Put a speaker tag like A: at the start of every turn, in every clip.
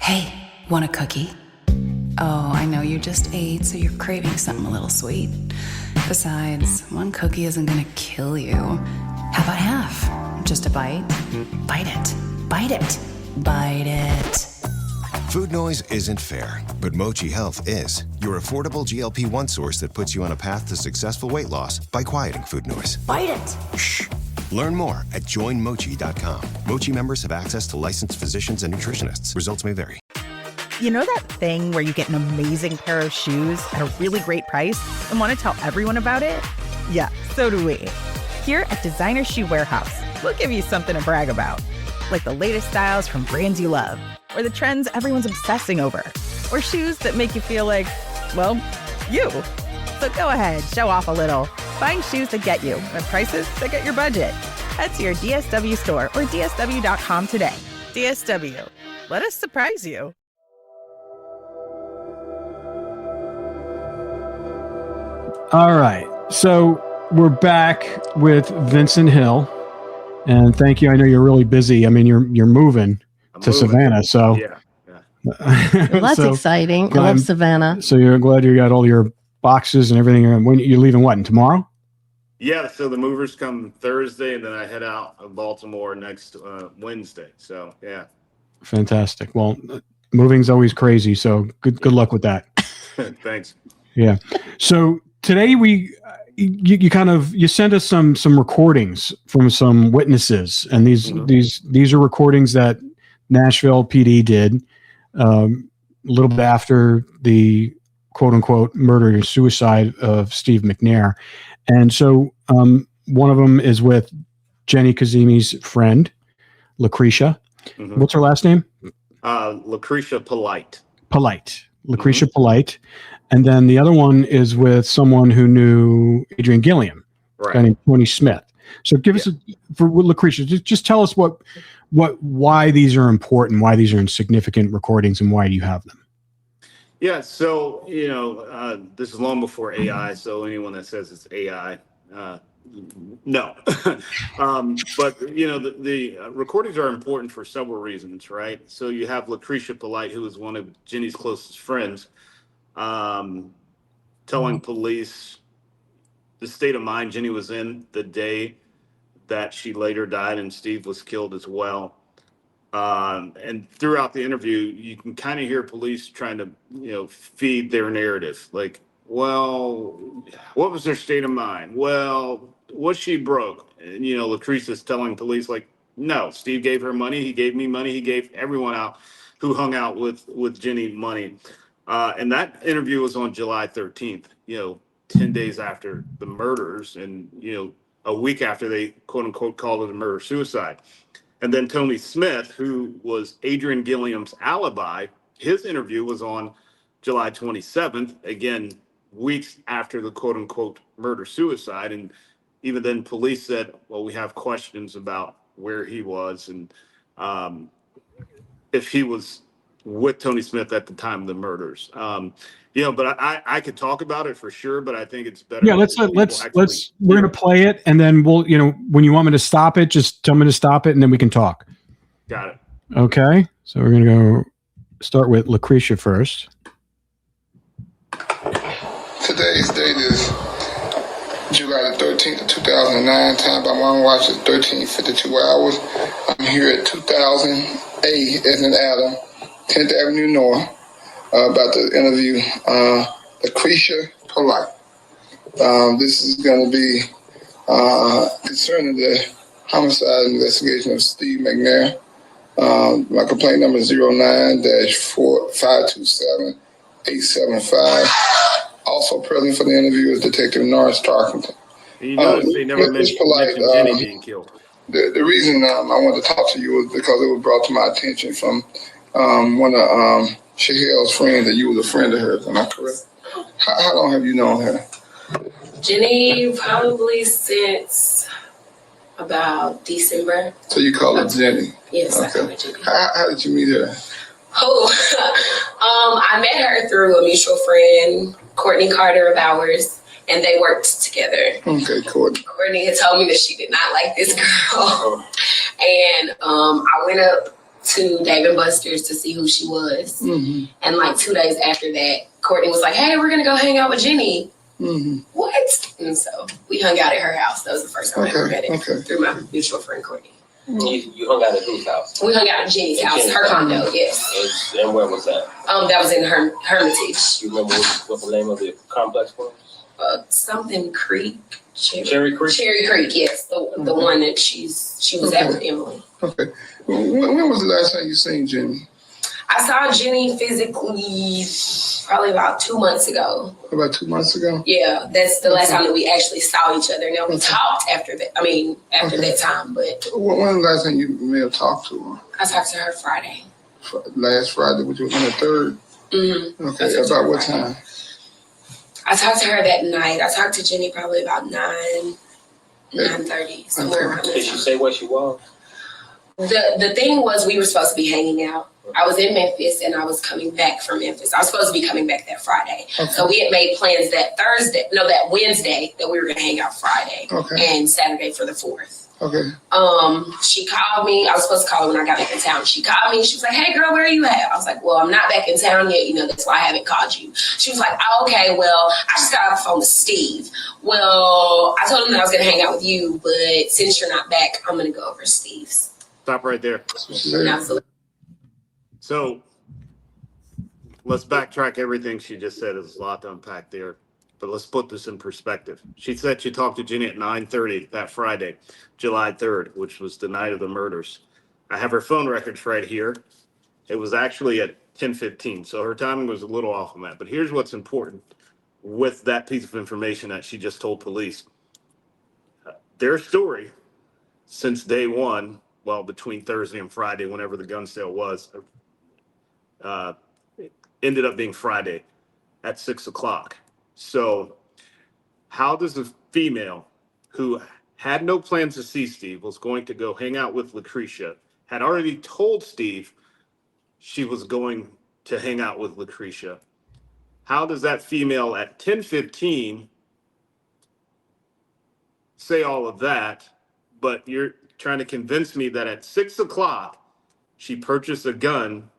A: Hey, want a cookie? Oh, I know you just ate, so you're craving something a little sweet. Besides, one cookie isn't gonna kill you. How about half? Just a bite? Bite it. Bite it. Bite it.
B: Food noise isn't fair, but Mochi Health is. Your affordable GLP-1 source that puts you on a path to successful weight loss by quieting food noise.
A: Bite it.
B: Shh. Learn more at joinmochi.com. Mochi members have access to licensed physicians and nutritionists. Results may vary.
C: You know that thing where you get an amazing pair of shoes at a really great price and want to tell everyone about it? Yeah, so do we. Here at Designer Shoe Warehouse, we'll give you something to brag about. Like the latest styles from brands you love, or the trends everyone's obsessing over, or shoes that make you feel like, well, you. So go ahead, show off a little. Find shoes that get you at prices that get your budget. Head to your DSW store or DSW.com today. DSW, let us surprise you.
D: All right, so we're back with Vincent Hill, and thank you. I know you're really busy. I mean, you're moving to Savannah, so
E: yeah.
F: Well, that's exciting. I love Savannah.
D: So you're glad you got all your boxes and everything. When you're leaving, what, tomorrow?
E: Yeah, so the movers come Thursday, and then I head out of Baltimore next Wednesday. So yeah,
D: fantastic. Well, moving's always crazy, so good luck with that.
E: Thanks.
D: Yeah. So today you sent us some recordings from some witnesses, and these are recordings that Nashville PD did a little bit after the quote unquote murder and suicide of Steve McNair. And so one of them is with Jenny Kazemi's friend, Lucretia. Mm-hmm. What's her last name?
E: Lucretia Polite.
D: Lucretia Polite. And then the other one is with someone who knew Adrian Gilliam, a guy named Tony Smith. So give us for Lucretia, just tell us why these are important, why these are significant recordings, and why do you have them?
E: Yeah, so this is long before AI. So anyone that says it's AI, no. But the recordings are important for several reasons, right? So you have Lucretia Polite, who is one of Jenny's closest friends, telling police the state of mind Jenny was in the day that she later died and Steve was killed as well. And throughout the interview, you can kind of hear police trying to, feed their narrative. Like, well, what was their state of mind? Well, was she broke? And, Lucretia's telling police, like, no, Steve gave her money. He gave me money. He gave everyone out who hung out with Jenny money. And that interview was on July 13th, 10 days after the murders and, a week after they, quote unquote, called it a murder-suicide. And then Tony Smith, who was Adrian Gilliam's alibi, his interview was on July 27th, again, weeks after the quote unquote murder-suicide. And even then police said, well, we have questions about where he was and if he was with Tony Smith at the time of the murders. But I could talk about it for sure, but I think it's better.
D: Yeah, we're gonna play it, and then we'll, when you want me to stop it, just tell me to stop it, and then we can talk.
E: Got it.
D: Okay, so we're gonna go start with Lucretia first.
G: Today's date is July the 13th of 2009. Time by my watch is 13:52 hours. I'm here at 2000A as in Adam, 10th Avenue North. About to interview Lucretia Polite. This is going to be concerning the homicide investigation of Steve McNair. My complaint number is 09-527-875. Also present for the interview is Detective Norris Tarkington.
E: You notice they never mentioned Jenny being killed.
G: The reason I wanted to talk to you was because it was brought to my attention from one of Shahel's friends that you was a friend of hers. Am I correct? How long have you known her?
H: Jenny, probably since about December.
G: So you call her Jenny?
H: Yes,
G: okay.
H: I call her Jenny.
G: How did you meet her?
H: I met her through a mutual friend, Courtney Carter of ours, and they worked together.
G: Okay, Courtney.
H: Courtney had told me that she did not like this girl. And I went up to Dave & Buster's to see who she was.
G: Mm-hmm.
H: And like 2 days after that, Courtney was like, hey, we're going to go hang out with Jenny.
G: Mm-hmm.
H: What? And so we hung out at her house. That was the first time I ever met her through my mutual friend, Courtney.
I: You hung out at whose house?
H: We hung out at Jenny's house, her condo, yes.
I: And where was that?
H: That was in Hermitage.
I: You remember what the name of the complex was?
H: Something Creek.
I: Cherry Creek?
H: Cherry Creek, yes. The one that she was at with Emily.
G: Okay. When was the last time you seen Jenny?
H: I saw Jenny physically probably about 2 months ago.
G: About 2 months ago?
H: Yeah, that's the last time that we actually saw each other. Now, we talked after that. I mean, after that time, but...
G: When was the last time you may have talked to her?
H: I talked to her Friday.
G: Last Friday, which was on the 3rd?
H: Mm-hmm.
G: Okay, about what time?
H: I talked to her that night. I talked to Jenny probably about 9:30, somewhere around that time.
I: Did she say where she was?
H: The thing was, we were supposed to be hanging out. I was in Memphis and I was coming back from Memphis. I was supposed to be coming back that Friday. Okay. So we had made plans that Wednesday that we were going to hang out Friday and Saturday for the 4th.
G: Okay.
H: She called me. I was supposed to call her when I got back in town. She called me. She was like, hey, girl, where are you at? I was like, well, I'm not back in town yet. That's why I haven't called you. She was like, oh, okay, well, I just got off the phone with Steve. Well, I told him that I was going to hang out with you, but since you're not back, I'm going to go over to Steve's.
E: Stop right there.
H: Absolutely.
E: So let's backtrack everything she just said. There's a lot to unpack there, but let's put this in perspective. She said she talked to Jenny at 9:30 that Friday, July 3rd, which was the night of the murders. I have her phone records right here. It was actually at 10:15, so her timing was a little off on that. But here's what's important with that piece of information that she just told police. Their story since day one, well, between Thursday and Friday, whenever the gun sale was, it ended up being Friday at 6 o'clock. So how does a female who had no plans to see Steve, was going to go hang out with Lucretia, had already told Steve she was going to hang out with Lucretia, how does that female at 10:15 say all of that, but you're trying to convince me that at 6 o'clock she purchased a gun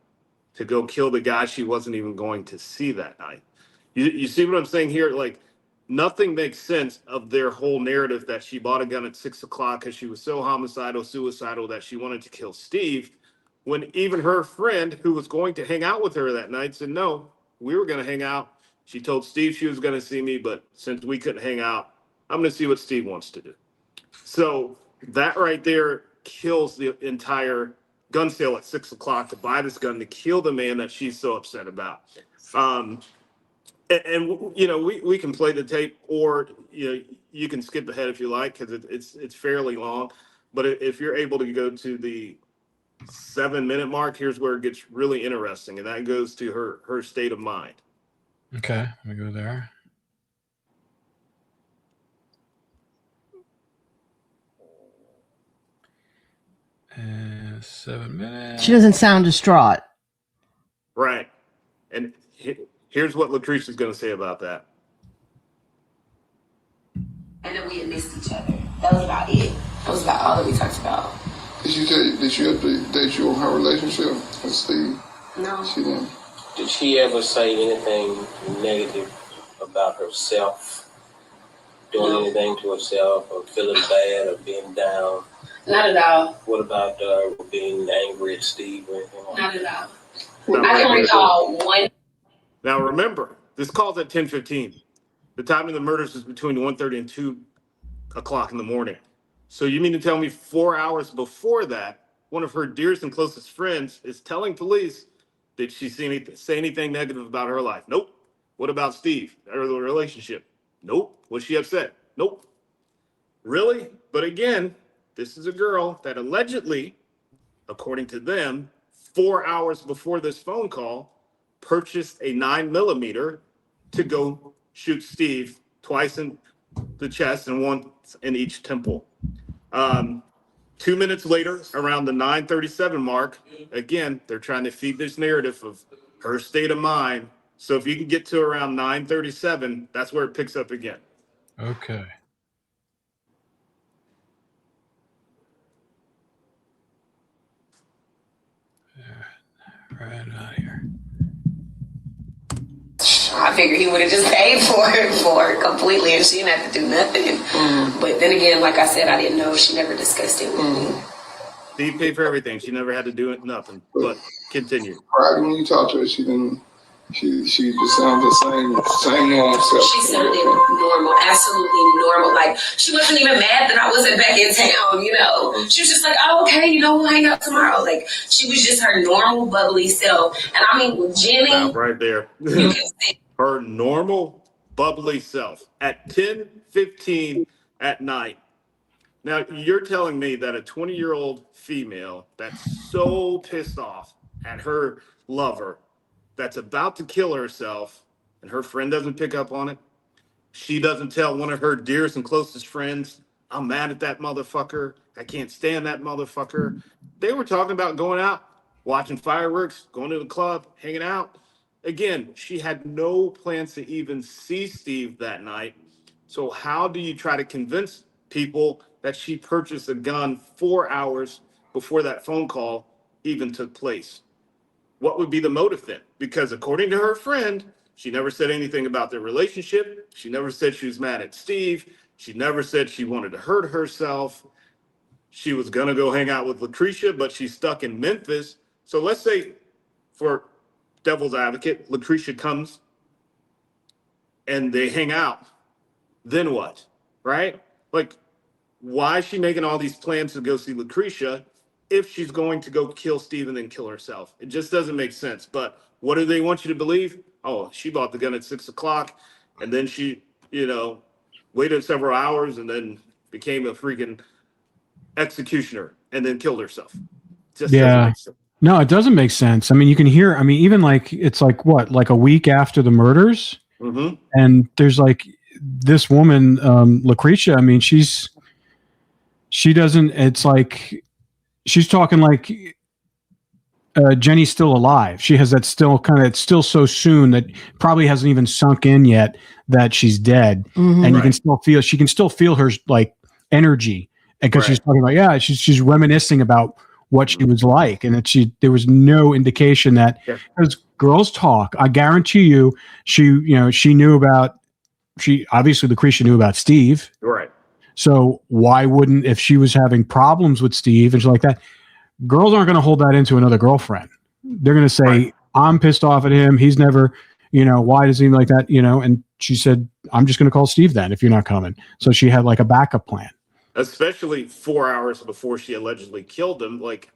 E: to go kill the guy she wasn't even going to see that night? You see what I'm saying here? Like, nothing makes sense of their whole narrative that she bought a gun at 6 o'clock because she was so suicidal that she wanted to kill Steve, when even her friend who was going to hang out with her that night said, no, we were going to hang out. She told Steve she was going to see me, but since we couldn't hang out, I'm going to see what Steve wants to do. So that right there kills the entire gun sale at 6 o'clock to buy this gun to kill the man that she's so upset about. We can play the tape, or you can skip ahead if you like, because it's fairly long. But if you're able to go to the 7-minute mark, here's where it gets really interesting, and that goes to her state of mind.
D: Okay, let me go there. And 7 minutes.
F: She doesn't sound distraught.
E: Right. And here's what Lucretia's going to say about that.
H: And then we had missed each other. That was about it. That was about all that we talked about.
G: Did she update you on her relationship with Steve?
H: No.
G: She didn't.
I: Did she ever say anything negative about herself? Doing anything to herself, or feeling bad, or being down?
H: Not at all.
I: What about being angry at Steve or anything like that?
H: Not at all. I can recall one.
E: Now remember, this call's at 10:15. The time of the murders is between 1:30 and 2 o'clock in the morning. So you mean to tell me 4 hours before that, one of her dearest and closest friends is telling police, did she say anything negative about her life? Nope. What about Steve or the relationship? Nope. Was she upset? Nope. Really? But again, this is a girl that allegedly, according to them, 4 hours before this phone call, purchased a 9mm to go shoot Steve twice in the chest and once in each temple. 2 minutes later, around the 9:37 mark, again, they're trying to feed this narrative of her state of mind. So if you can get to around 9:37, that's where it picks up again.
D: Okay. Right out here.
H: I figured he would have just paid for it completely, and she didn't have to do nothing. But then again, like I said, I didn't know. She never discussed it with me.
E: Steve paid for everything. She never had to do nothing. But continue.
G: Right when you talk to her, she didn't. She just sounds the same normal self.
H: She sounded normal, absolutely normal. Like, she wasn't even mad that I wasn't back in town, you know. She was just like, oh, okay, you know, we'll hang out tomorrow. Like, she was just her normal, bubbly self. And I mean, with Jenny,
E: Stop right there.
H: you can see
E: Her normal, bubbly self at 10:15 at night. Now, you're telling me that a 20-year-old female that's so pissed off at her lover, that's about to kill herself, and her friend doesn't pick up on it. She doesn't tell one of her dearest and closest friends, I'm mad at that motherfucker. I can't stand that motherfucker. They were talking about going out, watching fireworks, going to the club, hanging out. Again, she had no plans to even see Steve that night. So how do you try to convince people that she purchased a gun 4 hours before that phone call even took place? What would be the motive then? Because according to her friend, she never said anything about their relationship. She never said she was mad at Steve. She never said she wanted to hurt herself. She was going to go hang out with Lucretia, but she's stuck in Memphis. So let's say, for devil's advocate, Lucretia comes and they hang out. Then what? Right? Like, why is she making all these plans to go see Lucretia if she's going to go kill Steve and then kill herself? It just doesn't make sense. But what do they want you to believe? Oh, she bought the gun at 6 o'clock and then she, waited several hours and then became a freaking executioner and then killed herself. Just doesn't make sense.
D: No, it doesn't make sense. I mean, you can hear, even like, it's like what, like a week after the murders?
E: Mm-hmm.
D: And there's like this woman, Lucretia, I mean, she doesn't, it's like, she's talking like Jenny's still alive. She has that still kind of, it's still so soon that probably hasn't even sunk in yet that she's dead. Mm-hmm. And you can still feel, she can still feel her like energy. And because she's talking about, she's reminiscing about what she was like. And that there was no indication that, because girls talk, I guarantee you, she obviously Lucretia knew about Steve.
E: Right.
D: So why wouldn't, if she was having problems with Steve and shit like that, girls aren't going to hold that into another girlfriend. They're going to say, I'm pissed off at him. He's never, why does he like that? And she said, I'm just going to call Steve then if you're not coming. So she had like a backup plan.
E: Especially 4 hours before she allegedly killed him. Like,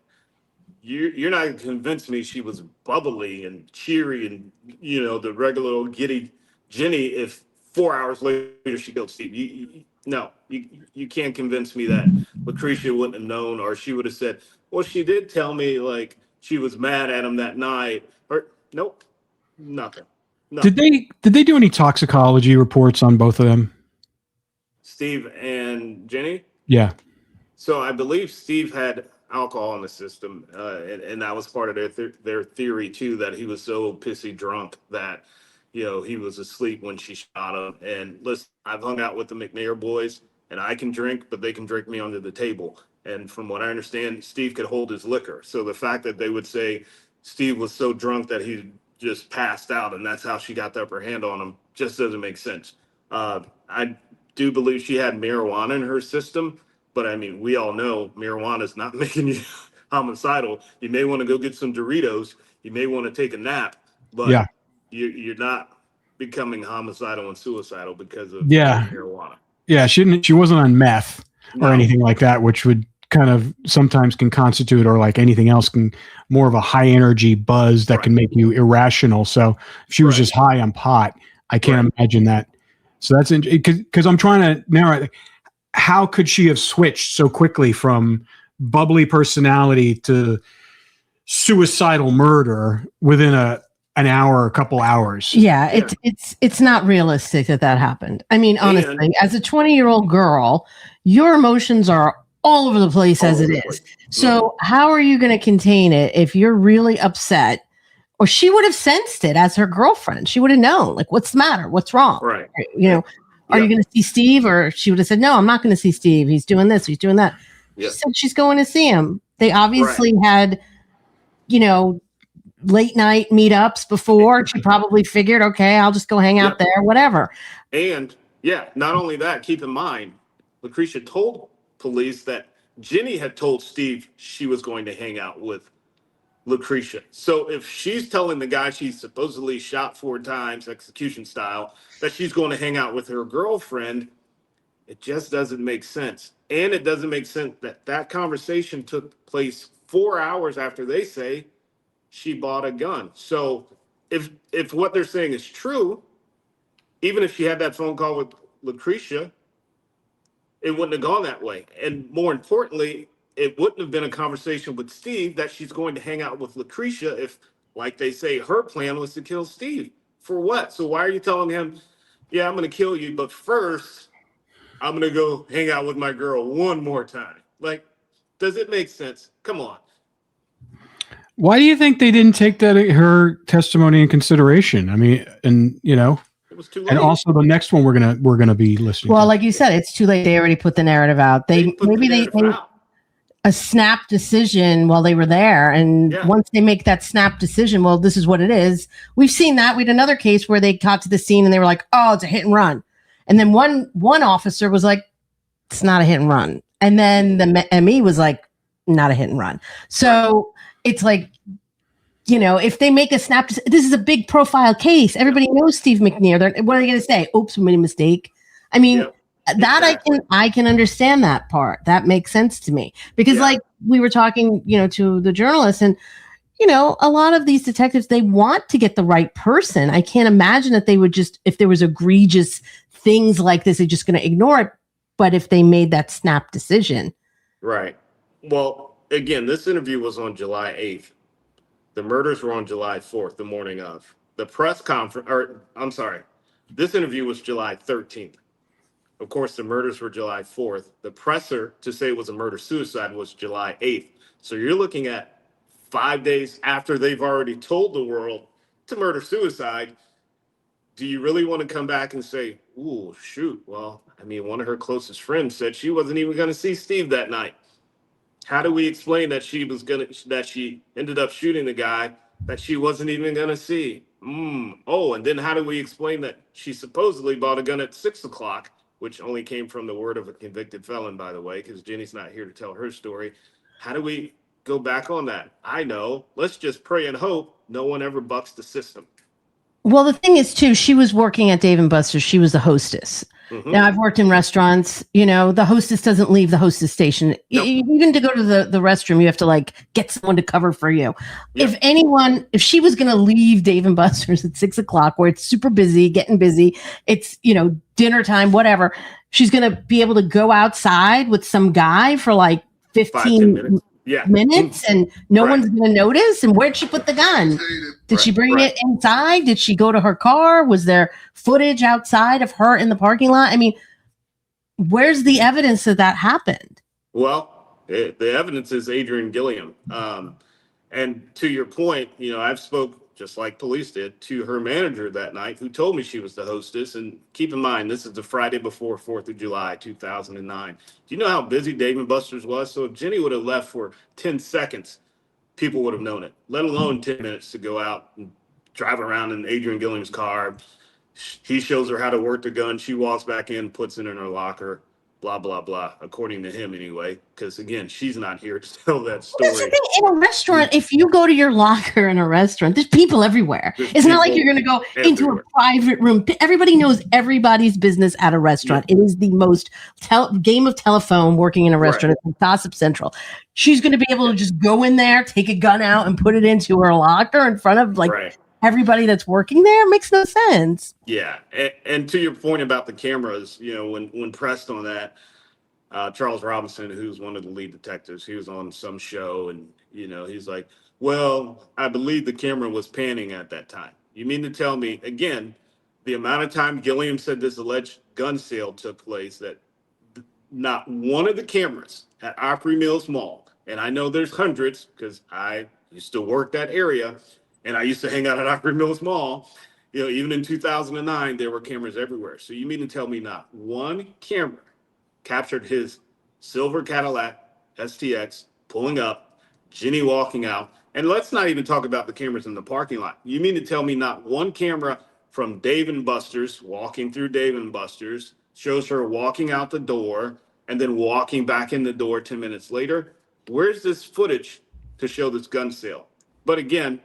E: you're not going to convince me she was bubbly and cheery and, the regular old giddy Jenny if 4 hours later she killed Steve. No, you can't convince me that Lucretia wouldn't have known, or she would have said, well, she did tell me like she was mad at him that night. Or nope, nothing.
D: Did they do any toxicology reports on both of them?
E: Steve and Jenny?
D: Yeah.
E: So I believe Steve had alcohol in the system, and that was part of their theory too, that he was so pissy drunk that he was asleep when she shot him. And listen, I've hung out with the McNair boys, and I can drink, but they can drink me under the table. And from what I understand, Steve could hold his liquor. So the fact that they would say Steve was so drunk that he just passed out and that's how she got the upper hand on him just doesn't make sense. I do believe she had marijuana in her system, but I mean, we all know marijuana is not making you homicidal. You may want to go get some Doritos. You may want to take a nap, but you're not becoming homicidal and suicidal because of marijuana. Yeah,
D: she wasn't on meth or anything like that, which would kind of sometimes can constitute, or like anything else, can more of a high energy buzz that can make you irrational. So if she was just high on pot, I can't imagine that. So that's because I'm trying to narrow it. How could she have switched so quickly from bubbly personality to suicidal murder within an hour, a couple hours?
F: Yeah, it's not realistic that happened. I mean, honestly, as a 20-year-old girl, your emotions are all over the place as it is. So how are you going to contain it if you're really upset? Or she would have sensed it as her girlfriend. She would have known, like, what's the matter? What's wrong?
E: Right.
F: Are you going to see Steve? Or she would have said, no, I'm not going to see Steve. He's doing this. He's doing that. She said she's going to see him. They obviously had, late night meetups before. She probably figured, okay, I'll just go hang out there, whatever.
E: And not only that, keep in mind, Lucretia told police that Jenny had told Steve she was going to hang out with Lucretia. So if she's telling the guy she supposedly shot 4 times, execution style, that she's going to hang out with her girlfriend, it just doesn't make sense. And it doesn't make sense that that conversation took place 4 hours after they say she bought a gun. So if what they're saying is true, even if she had that phone call with Lucretia, it wouldn't have gone that way. And more importantly, it wouldn't have been a conversation with Steve that she's going to hang out with Lucretia if, like they say, her plan was to kill Steve. For what? So why are you telling him, yeah, I'm going to kill you, but first I'm going to go hang out with my girl one more time? Like, does it make sense? Come on.
D: Why do you think they didn't take her testimony in consideration? I mean, and
E: it was too late.
D: And also the next one we're gonna be listening.
F: Well,
D: to.
F: like you said, it's too late. They already put the narrative out. They made a snap decision while they were there, and once they make that snap decision, well, this is what it is. We've seen that. We had another case where they got to the scene and they were like, "Oh, it's a hit and run," and then one officer was like, "It's not a hit and run," and then the ME was like, "Not a hit and run." So it's like, if they make a snap, this is a big profile case. Everybody knows Steve McNair. What are they going to say? Oops, we made a mistake. I mean, I can understand that part. That makes sense to me because like we were talking, to the journalists and, a lot of these detectives, they want to get the right person. I can't imagine that they would just, if there was egregious things like this, they're just going to ignore it. But if they made that snap decision.
E: Right. Well, again, this interview was on July 8th. The murders were on July 4th, the morning of. The press conference, this interview was July 13th. Of course, the murders were July 4th. The presser to say it was a murder-suicide was July 8th. So you're looking at 5 days after they've already told the world to murder-suicide. Do you really want to come back and say, ooh, shoot, well, I mean, one of her closest friends said she wasn't even going to see Steve that night. How do we explain that she ended up shooting the guy that she wasn't even gonna see? Oh, and then how do we explain that she supposedly bought a gun at 6 o'clock, which only came from the word of a convicted felon, by the way, because Jenny's not here to tell her story. How do we go back on that? I know. Let's just pray and hope no one ever bucks the system.
F: Well, the thing is, too, she was working at Dave & Buster's. She was the hostess. Mm-hmm. Now, I've worked in restaurants. The hostess doesn't leave the hostess station. Nope. Even to go to the restroom, you have to, get someone to cover for you. Yep. If she was going to leave Dave & Buster's at 6 o'clock, where it's super busy, getting busy, it's, dinner time, whatever, she's going to be able to go outside with some guy for, 15 minutes. Minutes and no one's going to notice. And where'd she put the gun? Did she bring it inside? Did she go to her car? Was there footage outside of her in the parking lot? I mean, where's the evidence that happened?
E: Well, the evidence is Adrian Gilliam. And to your point, I've spoke just like police did to her manager that night who told me she was the hostess. And keep in mind, this is the Friday before 4th of July, 2009. Do you know how busy Dave & Buster's was? So if Jenny would have left for 10 seconds, people would have known it, let alone 10 minutes to go out and drive around in Adrian Gilliam's car. He shows her how to work the gun. She walks back in, puts it in her locker. Blah, blah, blah, according to him anyway. Because, again, she's not here to tell that story.
F: Well, that's the thing. In a restaurant, if you go to your locker in a restaurant, there's people everywhere. It's not like you're going to go into a private room. Everybody knows everybody's business at a restaurant. It is the most game of telephone working in a restaurant. It's like Gossip Central. She's going to be able to just go in there, take a gun out, and put it into her locker in front of, everybody that's working there. Makes no sense.
E: Yeah. And to your point about the cameras, when pressed on that, Charles Robinson, who's one of the lead detectives, he was on some show and, he's like, well, I believe the camera was panning at that time. You mean to tell me, again, the amount of time Gilliam said this alleged gun sale took place, that not one of the cameras at Opry Mills Mall, and I know there's hundreds because I used to work that area, and I used to hang out at Opry Mills Mall. Even in 2009, there were cameras everywhere. So you mean to tell me not one camera captured his silver Cadillac STX pulling up, Jenny walking out, And let's not even talk about the cameras in the parking lot. You mean to tell me not one camera from Dave and Buster's, walking through Dave and Buster's, shows her walking out the door and then walking back in the door 10 minutes later? Where's this footage to show this gun sale? But again,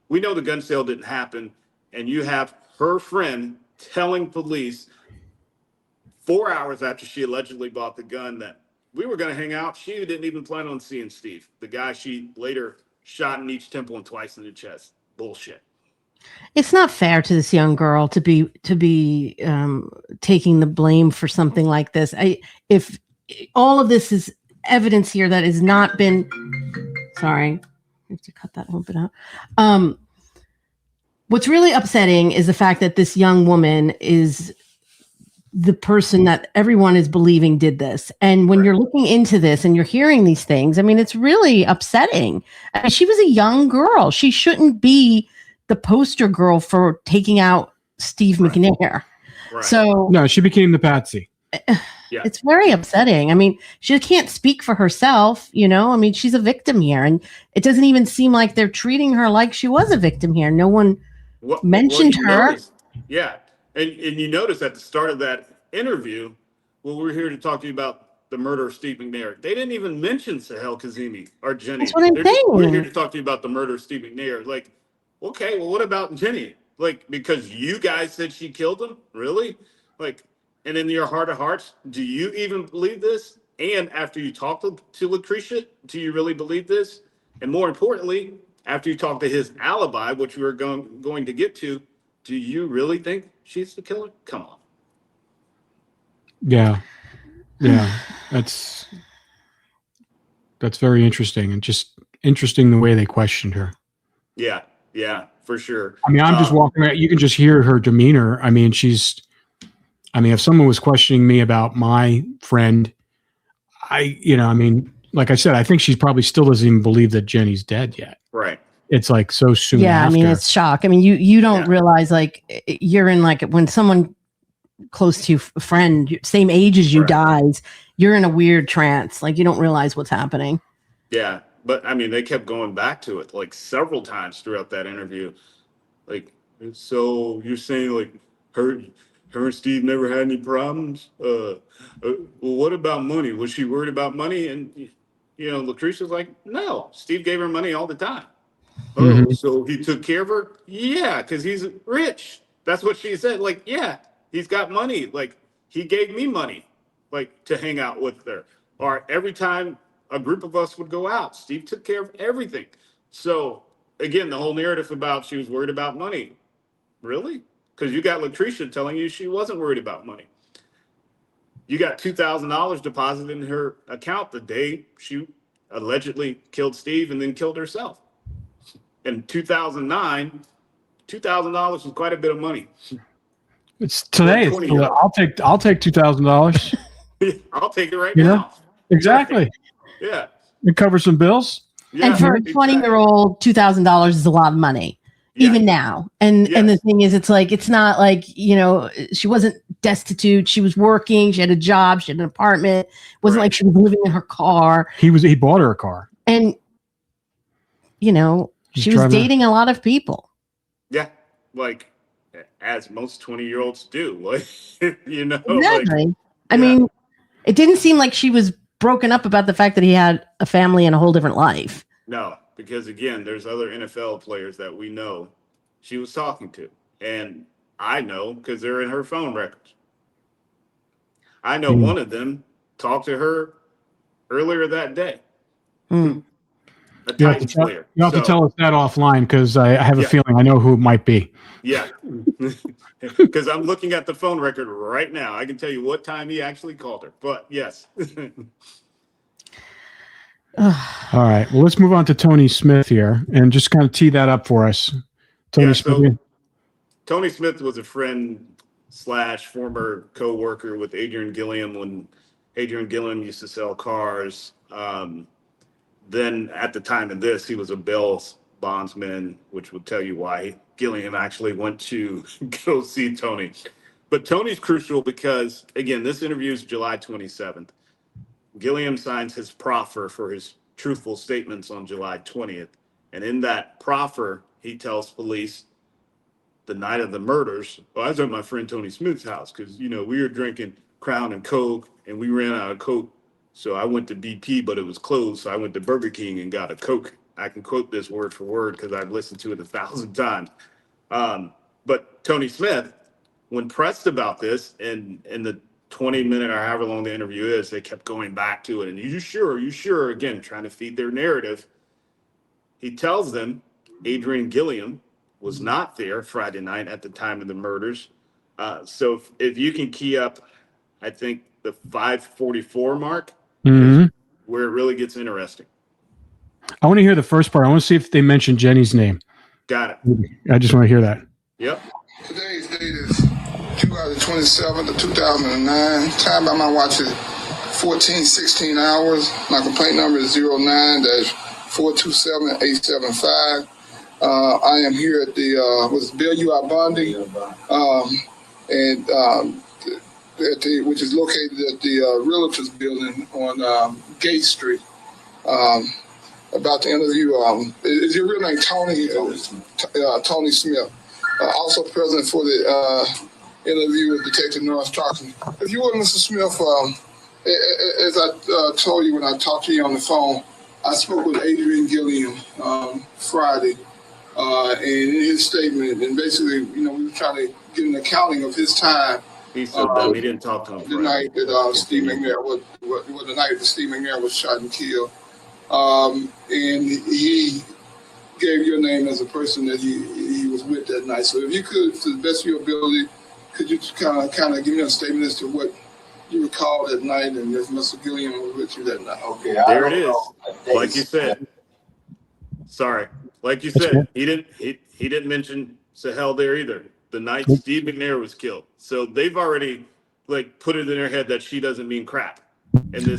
E: we know the gun sale didn't happen, and you have her friend telling police 4 hours after she allegedly bought the gun that we were going to hang out. She didn't even plan on seeing Steve, the guy she later shot in each temple and twice in the chest. Bullshit.
F: It's not fair to this young girl to be taking the blame for something like this. If all of this is evidence here that has not been, sorry, I have to cut that a little bit out. What's really upsetting is the fact that this young woman is the person that everyone is believing did this. And when you're looking into this and you're hearing these things, I mean, it's really upsetting. I mean, she was a young girl. She shouldn't be the poster girl for taking out Steve McNair.
E: Right.
F: So
D: No, she became the patsy.
E: Yeah.
F: it's very upsetting. I mean, she can't speak for herself, you know? I mean, she's a victim here, and it doesn't even seem like they're treating her like she was a victim here. No one mentioned her.
E: Yeah. And you notice at the start of that interview, well, we're here to talk to you about the murder of Steve McNair. They didn't even mention Sahel Kazemi or Jenny.
F: That's what I'm saying.
E: We're here to talk to you about the murder of Steve McNair. Like, okay, well, what about Jenny? Like, because you guys said she killed him? Really? Like, and in your heart of hearts, do you even believe this? And after you talk to Lucretia, do you really believe this? And more importantly, after you talk to his alibi, which we're going to get to, do you really think she's the killer? Come on.
D: Yeah. That's very interesting, and just interesting the way they questioned her.
E: Yeah, for sure.
D: I mean, I'm just walking around. You can just hear her demeanor. I mean, if someone was questioning me about my friend, like I said, I think she probably still doesn't even believe that Jenny's dead yet.
E: Right.
D: It's like so soon.
F: Yeah,
D: after.
F: I mean, it's shock. I mean, you don't realize, like, you're in, like, when someone close to a friend, same age as you, dies, you're in a weird trance. Like, you don't realize what's happening.
E: Yeah, but I mean, they kept going back to it like several times throughout that interview. Like, so you're saying like her and Steve never had any problems? Well, what about money? Was she worried about money? And Lucretia's like, no, Steve gave her money all the time. Oh, so he took care of her? Yeah, because he's rich. That's what she said. Like, yeah, he's got money. Like, he gave me money, like, to hang out with her. Or every time a group of us would go out, Steve took care of everything. So, again, the whole narrative about she was worried about money. Really? Because you got Lucretia telling you she wasn't worried about money. You got $2,000 deposited in her account the day she allegedly killed Steve and then killed herself. In 2009, $2,000 was quite a bit of money.
D: It's today. I'll take $2,000.
E: I'll take it right now.
D: Exactly.
E: Yeah.
D: It covers some bills.
E: Yeah,
F: and for a 20-year-old, $2,000 is a lot of money, even now. And the thing is, it's like, it's not like, she wasn't destitute. She was working. She had a job. She had an apartment. It wasn't like she was living in her car.
D: He bought her a car.
F: And, she was dating a lot of people.
E: Yeah. Like, as most 20-year-olds do. Like,
F: Exactly.
E: Like,
F: I mean, it didn't seem like she was broken up about the fact that he had a family and a whole different life.
E: No, because again, there's other NFL players that we know she was talking to. And I know because they're in her phone records. I know one of them talked to her earlier that day. A Titans player.
D: You have to tell us that offline, because I have a feeling I know who it might be.
E: Yeah. Because I'm looking at the phone record right now. I can tell you what time he actually called her. But yes.
D: All right. Well, let's move on to Tony Smith here and just kind of tee that up for us. Tony Smith.
E: Tony Smith was a friend / former co-worker with Adrian Gilliam when Adrian Gilliam used to sell cars. Then at the time of this, he was a bail bondsman, which would tell you why Gilliam actually went to go see Tony. But Tony's crucial because, again, this interview is July 27th. Gilliam signs his proffer for his truthful statements on July 20th. And in that proffer, he tells police the night of the murders, well, I was at my friend Tony Smith's house because, we were drinking Crown and Coke and we ran out of Coke. So I went to BP, but it was closed. So I went to Burger King and got a Coke. I can quote this word for word because I've listened to it 1,000 times. But Tony Smith, when pressed about this and in the 20-minute or however long the interview is, they kept going back to it. And you sure? Again, trying to feed their narrative. He tells them Adrian Gilliam was not there Friday night at the time of the murders. So if you can key up, I think the 5:44 mark is where it really gets interesting.
D: I want to hear the first part. I want to see if they mention Jenny's name.
E: Got it.
D: I just want to hear that.
E: Yep.
G: Today's date is July the 27th of 2009. Time by my watch is 14-16 hours. My complaint number is 09-427-875. I am here at the Bill U.I. Bondi, which is located at the Realtors Building on Gate Street. About to interview, is your real name Tony? Tony Smith. Also present for the interview with Detective Norris Thompson. If you would, Mr. Smith, as I told you when I talked to you on the phone, I spoke with Adrian Gilliam Friday, and in his statement, and basically, we were trying to get an accounting of his time.
E: He said he didn't talk to him.
G: The night that Steve McNair the night that Steve McNair was shot and killed, and he gave your name as a person that he was with that night. So if you could, to the best of your ability, could you kind of give me a statement as to what you recall that night and if Mr. Gilliam was with you that night?
J: Okay,
E: there it is. Like you said. Sorry. Like you said, he didn't mention Sahel there either. The night Steve McNair was killed. So they've already put it in their head that she doesn't mean crap.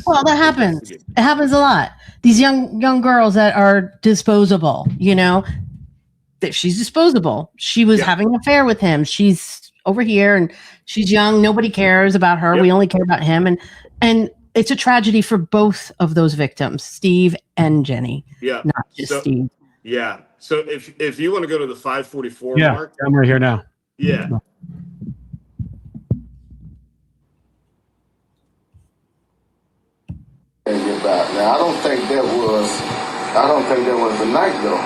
F: Well, that happens. It happens a lot. These young girls that are disposable, that she's disposable. She was having an affair with him. She's over here and she's young. Nobody cares about her. Yep. We only care about him. And it's a tragedy for both of those victims, Steve and Jenny.
E: Yeah.
F: Not just Steve.
E: Yeah. So if you want to go to the 5:44 mark.
D: I'm right here now.
E: Yeah.
J: Now I don't think that was the night though.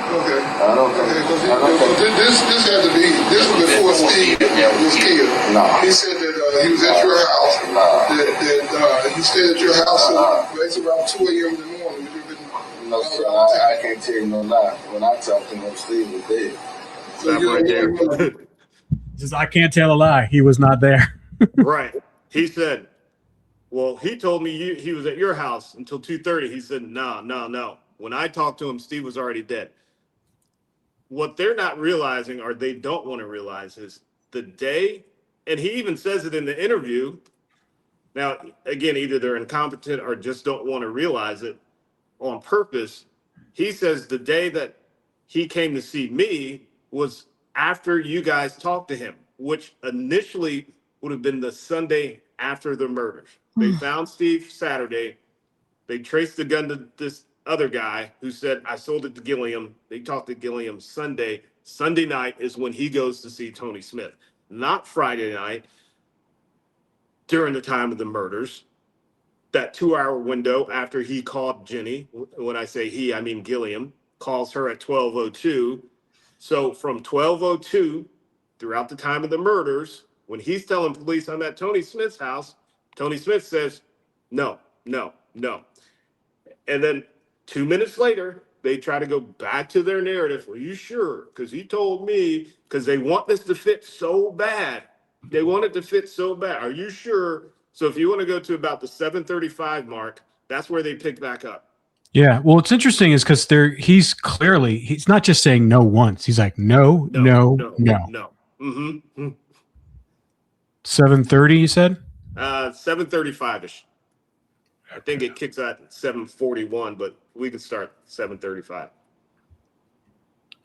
G: Okay.
J: I don't think
G: this had to be was before Steve was killed.
J: No.
G: He said that he was at your house. That he stayed at your house it's around 2 a.m. in the morning.
J: No, sir. I can't tell you no lie. When I talked to him, Steve was dead.
D: So I can't tell a lie. He was not there.
E: Right. He said, well, he told me he was at your house until 2:30. He said, no. When I talked to him, Steve was already dead. What they're not realizing, or they don't want to realize, is the day, and he even says it in the interview. Now, again, either they're incompetent or just don't want to realize it on purpose. He says the day that he came to see me was after you guys talked to him, which initially would have been the Sunday after the murders. They found Steve Saturday. They traced the gun to this other guy who said, I sold it to Gilliam. They talked to Gilliam Sunday. Sunday night is when he goes to see Tony Smith, not Friday night during the time of the murders. That 2-hour window after he called Jenny, when I say he, I mean Gilliam, calls her at 12:02. So from 12:02 throughout the time of the murders, when he's telling police I'm at Tony Smith's house, Tony Smith says, no. And then 2 minutes later, they try to go back to their narrative. Are you sure? Because he told me, because they want this to fit so bad. They want it to fit so bad. Are you sure? So if you want to go to about the 7:35 mark, that's where they pick back up.
D: Yeah. Well, what's interesting is because he's not just saying no once. He's like, no.
E: Mm-hmm.
D: 7:30, you said?
E: 7:35-ish. I think it kicks out at 7:41, but we can start 7:35.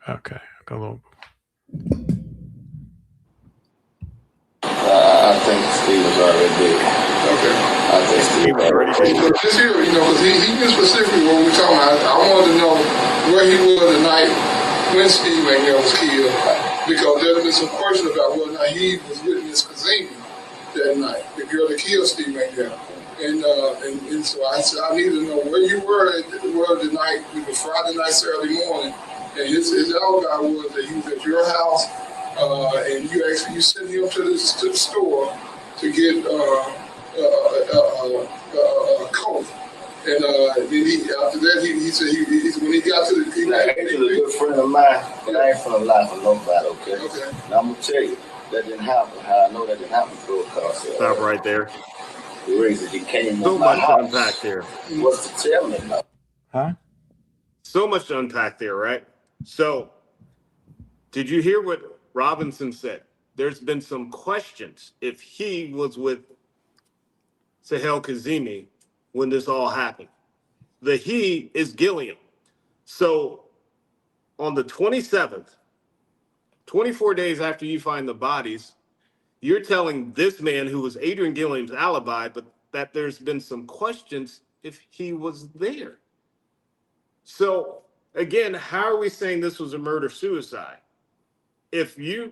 D: Okay. Go a little.
J: I think Steve was already dead.
G: Okay.
E: He was already dead.
G: This here, because he knew specifically what we were talking about. I wanted to know where he was the night when Steve McNair was killed, because there had been some question about whether or not he was with Miss Kazemi that night, the girl that killed Steve McNair. And so I said, I need to know where you were the night, it was Friday night, Saturday morning, and his alibi was that he was at your house, and you sent him to the store to get a coat. And then after that, he said when he got to the...
J: Actually, a good friend of mine, and I ain't finna lie for nobody, okay? Now, I'm going to tell you, that didn't happen. How I know that didn't happen, because...
E: Stop right there.
J: The reason he came
E: so
J: on my
E: much
J: house
E: to unpack there.
J: Was to tell me about.
D: Huh?
E: So much to unpack there, right? So, did you hear what Robinson said? There's been some questions if he was with Sahel Kazemi when this all happened. The he is Gilliam. So, on the 27th, 24 days after you find the bodies, you're telling this man who was Adrian Gilliam's alibi, but that there's been some questions if he was there. So again, how are we saying this was a murder-suicide? If you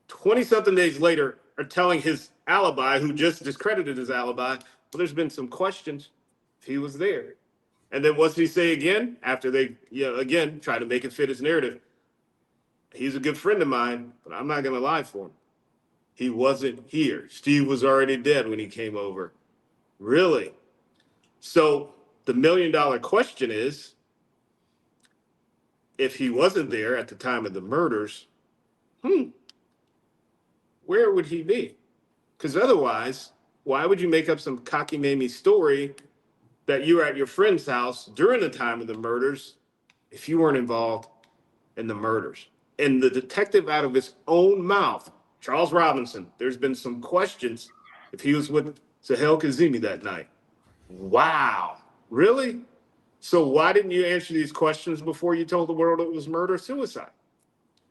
E: 20-something days later are telling his alibi, who just discredited his alibi, well, there's been some questions if he was there. And then what's he say again? After they, again, try to make it fit his narrative. He's a good friend of mine, but I'm not going to lie for him. He wasn't here. Steve was already dead when he came over. Really? So the $1 million question is, if he wasn't there at the time of the murders, where would he be? Because otherwise, why would you make up some cockamamie story that you were at your friend's house during the time of the murders if you weren't involved in the murders? And the detective, out of his own mouth, Charles Robinson, there's been some questions if he was with Sahel Kazemi that night. Wow. Really? So why didn't you answer these questions before you told the world it was murder-suicide?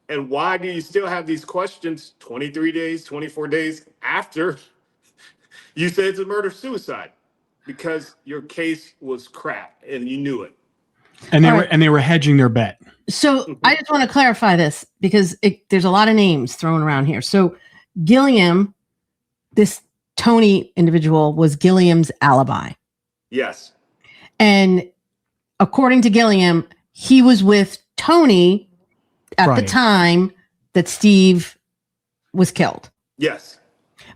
E: And why do you still have these questions 23 days, 24 days after you said it's a murder-suicide? Because your case was crap and you knew it.
D: And they were hedging their bet.
F: So I just want to clarify this because there's a lot of names thrown around here. So Gilliam, this Tony individual, was Gilliam's alibi.
E: Yes.
F: And according to Gilliam, he was with Tony at the time that Steve was killed.
E: Yes.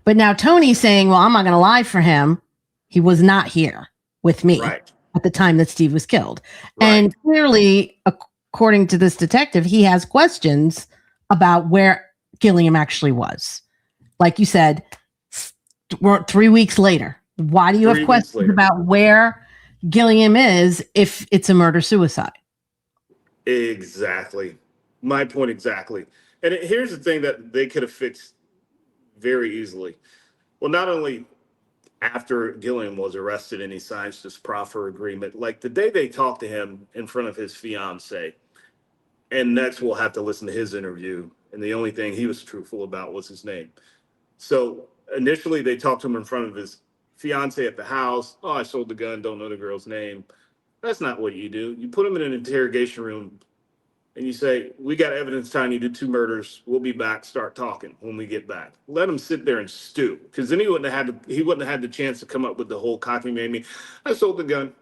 F: But now Tony's saying, well, I'm not going to lie for him. He was not here with me at the time that Steve was killed. And clearly, according to this detective, he has questions about where Gilliam actually was. Like you said, 3 weeks later. Why do you have questions about where Gilliam is if it's a murder-suicide?
E: Exactly. My point exactly. And here's the thing that they could have fixed very easily. Well, not only after Gilliam was arrested and he signs this proffer agreement, like the day they talked to him in front of his fiance, and next we'll have to listen to his interview, and the only thing he was truthful about was his name. So initially they talked to him in front of his fiance at the house. Oh, I sold the gun, don't know the girl's name. That's not what you do. You put him in an interrogation room and you say, we got evidence tying you to 2 murders. We'll be back, start talking when we get back. Let him sit there and stew, because then he wouldn't have had the chance to come up with the whole cockamamie. I sold the gun.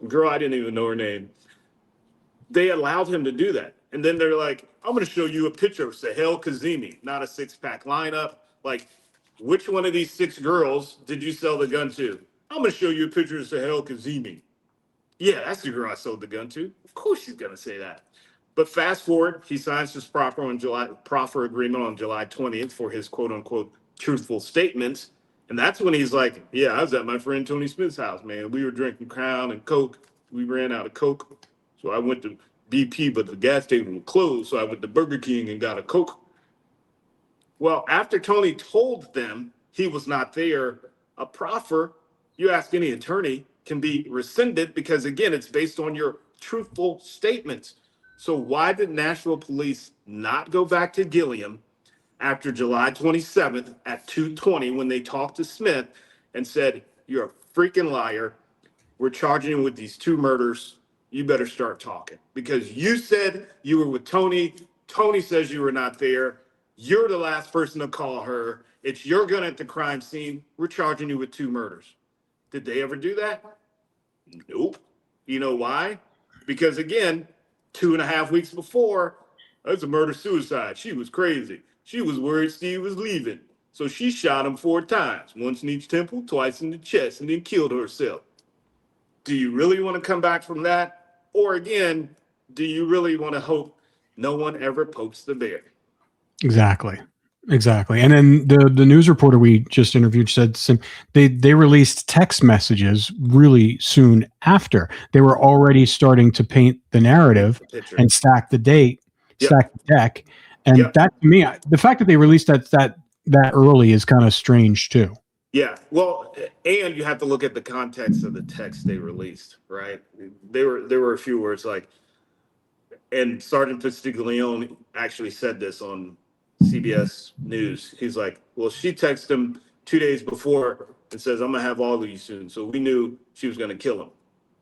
E: Girl, I didn't even know her name. They allowed him to do that. And then they're like, I'm going to show you a picture of Sahel Kazemi, not a 6-pack lineup. Like, which one of these 6 girls did you sell the gun to? I'm going to show you a picture of Sahel Kazemi. Yeah, that's the girl I sold the gun to. Of course she's going to say that. But fast forward, he signs his proffer agreement on July 20th for his quote-unquote truthful statements. And that's when he's like, yeah, I was at my friend Tony Smith's house, man. We were drinking Crown and Coke. We ran out of Coke. So I went to BP, but the gas station was closed. So I went to Burger King and got a Coke. Well, after Tony told them he was not there, a proffer, you ask any attorney, can be rescinded because, again, it's based on your truthful statements. So why did Nashville police not go back to Gilliam after July 27th at 2:20 when they talked to Smith and said, you're a freaking liar. We're charging you with these 2 murders. You better start talking because you said you were with Tony. Tony says you were not there. You're the last person to call her. It's your gun at the crime scene. We're charging you with 2 murders. Did they ever do that? Nope. You know why? Because again, 2.5 weeks before, that's a murder-suicide. She was crazy. She was worried Steve was leaving. So she shot him 4 times, once in each temple, twice in the chest, and then killed herself. Do you really want to come back from that? Or again, do you really want to hope no one ever pokes the bear?
D: Exactly. And then the news reporter we just interviewed said they released text messages really soon after. They were already starting to paint the narrative and stack the deck. And that, to me, the fact that they released that early is kind of strange too.
E: Yeah, well, and you have to look at the context of the text they released, right? There were a few words like, and Sergeant Pistiglione actually said this on CBS News. He's like, well, she texted him 2 days before and says, I'm gonna have all of you soon. So we knew she was gonna kill him.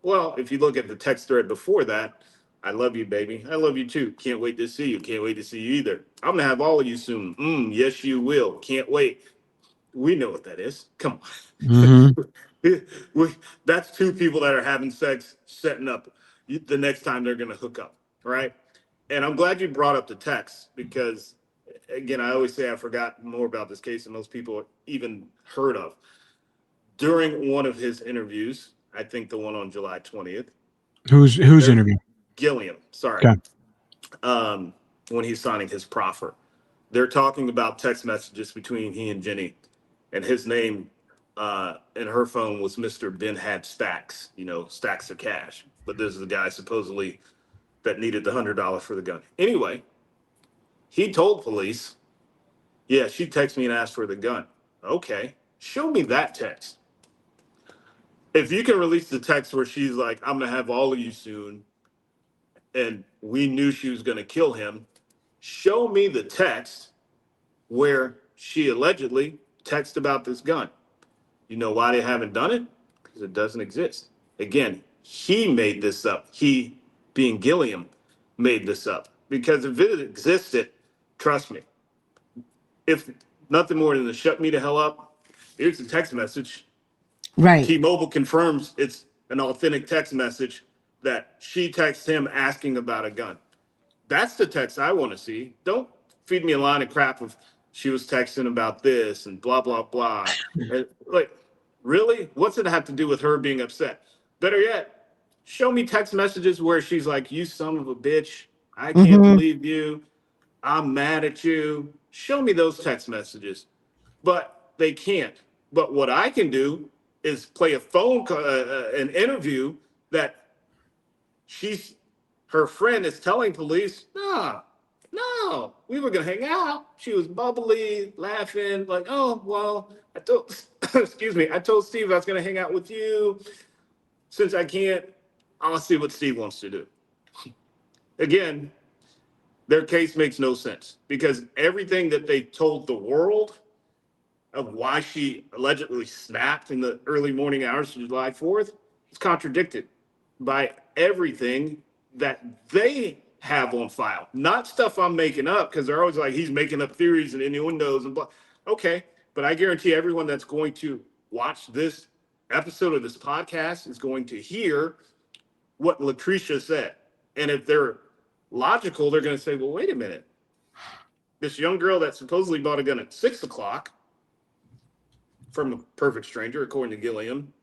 E: Well, if you look at the text thread before that, I love you, baby. I love you too. Can't wait to see you. Can't wait to see you either. I'm gonna have all of you soon. Yes, you will. Can't wait. We know what that is. Come on. That's 2 people that are having sex, setting up the next time they're going to hook up, right? And I'm glad you brought up the text because, again, I always say I forgot more about this case than most people even heard of. During one of his interviews, I think the one on July 20th.
D: Who's interview?
E: Gilliam, sorry.
D: Okay.
E: When he's signing his proffer. They're talking about text messages between he and Jenny. And his name in her phone was Mr. Ben had stacks, stacks of cash. But this is the guy supposedly that needed the $100 for the gun. Anyway, he told police, yeah, she texted me and asked for the gun. Okay, show me that text. If you can release the text where she's like, I'm going to have all of you soon, and we knew she was going to kill him, show me the text where she allegedly text about this gun. You know why they haven't done it? Because it doesn't exist. Again, he made this up. He, being Gilliam, made this up. Because if it existed, trust me, if nothing more than to shut me the hell up, here's a text message.
F: Right.
E: T-Mobile confirms it's an authentic text message that she texts him asking about a gun. That's the text I want to see. Don't feed me a line of crap of she was texting about this and blah, blah, blah. And, like, really? What's it have to do with her being upset? Better yet, show me text messages where she's like, you son of a bitch. I can't believe you. I'm mad at you. Show me those text messages. But they can't. But what I can do is play a phone call, an interview that her friend is telling police, no, we were gonna hang out. She was bubbly, laughing, like, oh, well, I told Steve I was gonna hang out with you. Since I can't, I'll see what Steve wants to do. Again, their case makes no sense because everything that they told the world of why she allegedly snapped in the early morning hours of July 4th is contradicted by everything that they have on file, not stuff I'm making up because they're always like, he's making up theories and innuendos and blah. Okay, but I guarantee everyone that's going to watch this episode of this podcast is going to hear what Latricia said. And if they're logical, they're going to say, well, wait a minute. This young girl that supposedly bought a gun at 6 o'clock from a perfect stranger, according to Gilliam,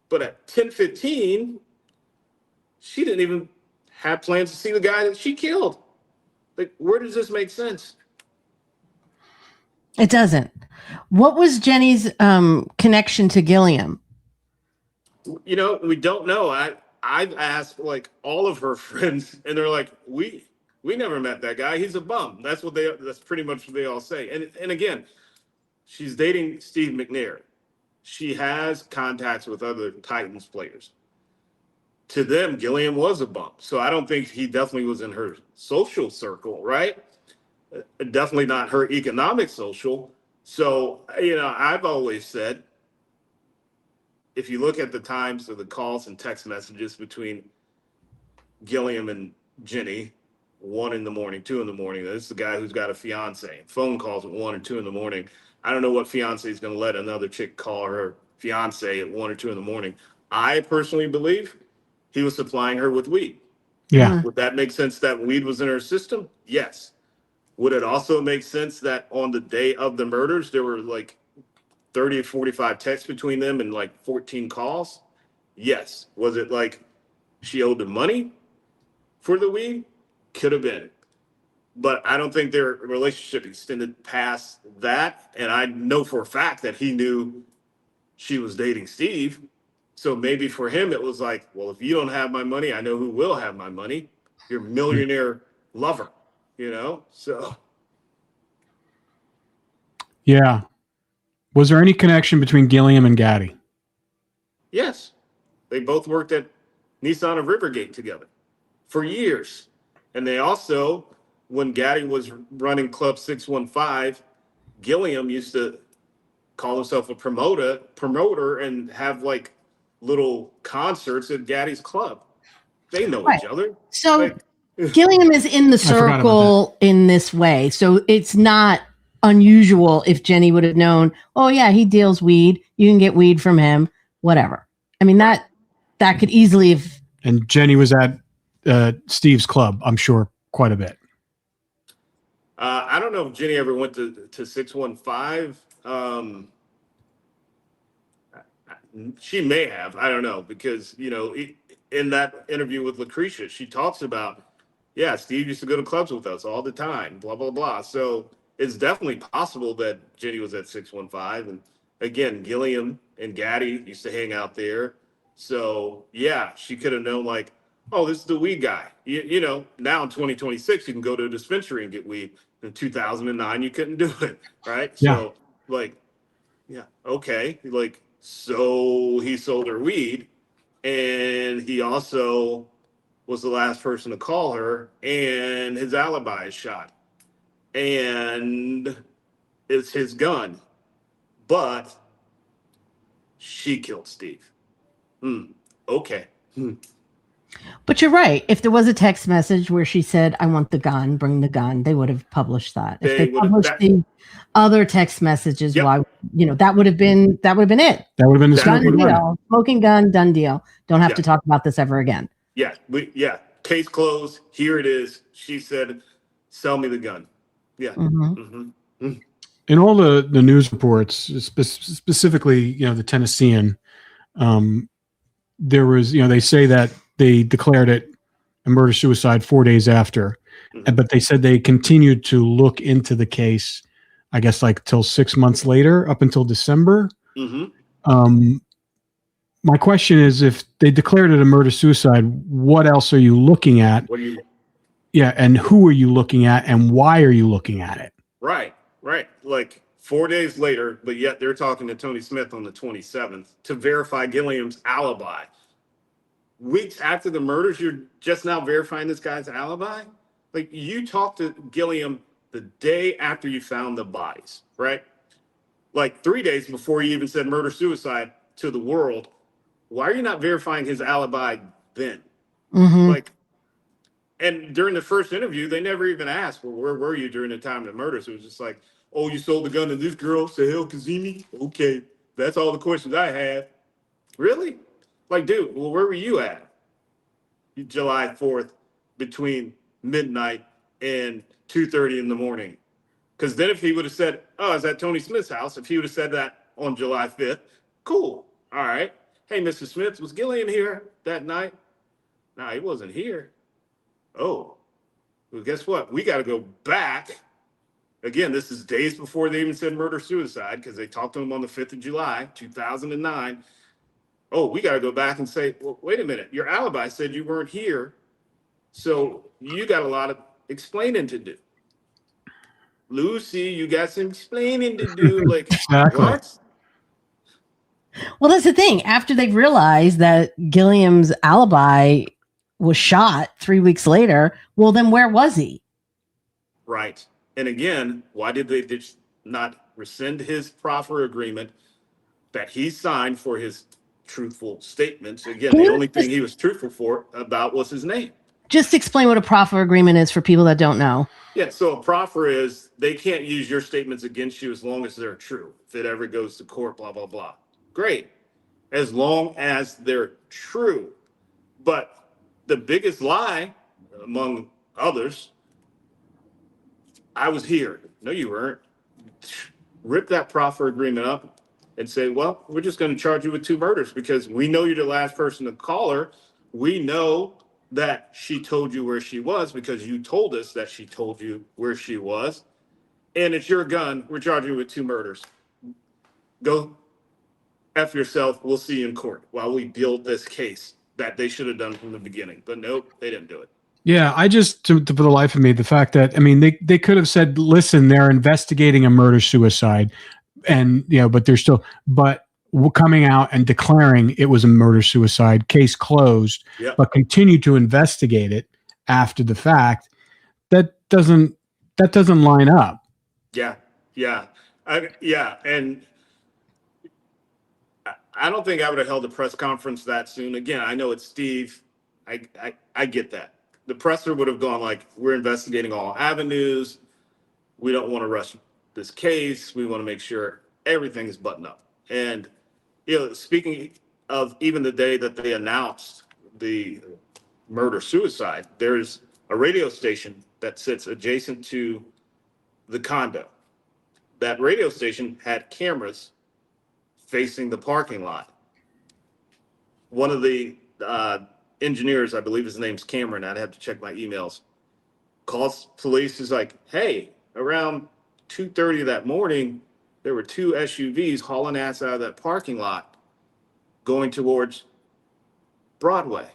E: but at 10:15, she didn't even have plans to see the guy that she killed. Like, where does this make sense?
F: It doesn't. What was Jenny's connection to Gilliam?
E: We don't know. I've asked like all of her friends, and they're like, we never met that guy. He's a bum. That's pretty much what they all say. And again, she's dating Steve McNair. She has contacts with other Titans players. To them, Gilliam was a bum. So I don't think he definitely was in her social circle, right? Definitely not her economic social. So, I've always said if you look at the times of the calls and text messages between Gilliam and Jenny, 1 in the morning, 2 in the morning. This is the guy who's got a fiance. Phone calls at 1 or 2 in the morning. I don't know what fiance is going to let another chick call her fiance at 1 or 2 in the morning. I personally believe he was supplying her with weed.
D: Yeah.
E: Would that make sense that weed was in her system? Yes. Would it also make sense that on the day of the murders, there were like 30 or 45 texts between them and like 14 calls? Yes. Was it like she owed him money for the weed? Could have been. But I don't think their relationship extended past that. And I know for a fact that he knew she was dating Steve. So maybe for him, it was like, well, if you don't have my money, I know who will have my money. Your millionaire lover, you know? So.
D: Yeah. Was there any connection between Gilliam and Gaddy?
E: Yes. They both worked at Nissan of Rivergate together for years. And they also, when Gaddy was running Club 615, Gilliam used to call himself a promoter and have like little concerts at Gaddy's club. They know each other.
F: So Gilliam is in the circle in this way. So it's not unusual if Jenny would have known, oh yeah, he deals weed. You can get weed from him, whatever. I mean, that could easily have.
D: And Jenny was at Steve's club, I'm sure, quite a bit.
E: I don't know if Jenny ever went to 615. She may have. I don't know, because, you know, in that interview with Lucretia, she talks about, yeah, Steve used to go to clubs with us all the time, blah, blah, blah. So it's definitely possible that Jenny was at 615. And again, Gilliam and Gaddy used to hang out there. So, yeah, she could have known, like, oh, this is the weed guy. You know, now in 2026, you can go to a dispensary and get weed. In 2009, you couldn't do it, right?
D: Yeah.
E: So, like, yeah, okay. Like, so he sold her weed, and he also was the last person to call her, and his alibi is shot. And it's his gun. But she killed Steve. Okay.
F: But you're right. If there was a text message where she said, I want the gun, bring the gun, they would have published that. If they published the other text messages, why, you know, that would have been it.
D: That would have been the
F: done deal. Smoking gun, done deal. Don't have to talk about this ever again.
E: Yeah. Case closed. Here it is. She said, sell me the gun. Yeah.
D: In all the news reports, specifically, you know, the Tennessean, there was, you know, they say that they declared it a murder-suicide 4 days after, but they said they continued to look into the case, I guess, like till 6 months later, up until December. My question is, if they declared it a murder-suicide, what else are you looking at? Yeah, and who are you looking at, and why are you looking at it?
E: Right. Like 4 days later, but yet they're talking to Tony Smith on the 27th to verify Gilliam's alibi. Weeks after the murders, you're just now verifying this guy's alibi? Like, you talked to Gilliam the day after you found the bodies, right? Like 3 days before you even said murder-suicide to the world. Why are you not verifying his alibi then? Like, and during the first interview, they never even asked, well, where were you during the time of the murders? It was just like, oh, you sold the gun to this girl, Sahel Kazemi? Okay, that's all the questions I had. Really? Like, dude, well, where were you at July 4th between midnight and 2:30 in the morning? Because then if he would have said, oh, I was at Tony Smith's house, if he would have said that on July 5th, cool. All right. Hey, Mr. Smith, was Gilliam here that night? No, he wasn't here. Oh, well, guess what? We got to go back. Again, this is days before they even said murder-suicide, because they talked to him on the 5th of July, 2009. Oh, we got to go back and say, well, wait a minute. Your alibi said you weren't here. So you got a lot of explaining to do. Lucy, you got some explaining to do. Like,
D: Exactly.
E: What?
F: Well, that's the thing. After they realized that Gilliam's alibi was shot 3 weeks later, well, then where was he?
E: Right. And again, why did they not rescind his proffer agreement that he signed for his truthful statements. Again, the only thing he was truthful about was his name.
F: Just explain what a proffer agreement is for people that don't know.
E: Yeah, so a proffer is they can't use your statements against you as long as they're true. If it ever goes to court, blah, blah, blah. Great. As long as they're true. But the biggest lie, among others, I was here. No, you weren't. Rip that proffer agreement up and say, well, we're just going to charge you with 2 murders because we know you're the last person to call her. We know that she told you where she was because you told us that she told you where she was. And it's your gun. We're charging you with 2 murders. Go F yourself. We'll see you in court while we build this case that they should have done from the beginning. But nope, they didn't do it.
D: Yeah, I just, for the life of me, the fact that, I mean, they could have said, listen, they're investigating a murder-suicide, and, but they're still, but coming out and declaring it was a murder-suicide, case closed, but continue to investigate it after the fact, that doesn't line up.
E: Yeah. And I don't think I would have held a press conference that soon. Again, I know it's Steve. I get that. The presser would have gone like, we're investigating all avenues. We don't want to rush this case. We want to make sure everything is buttoned up. And, speaking of even the day that they announced the murder-suicide, there's a radio station that sits adjacent to the condo. That radio station had cameras facing the parking lot. One of the engineers, I believe his name's Cameron, I'd have to check my emails, calls police, is like, hey, around 2:30 that morning, there were 2 SUVs hauling ass out of that parking lot going towards Broadway.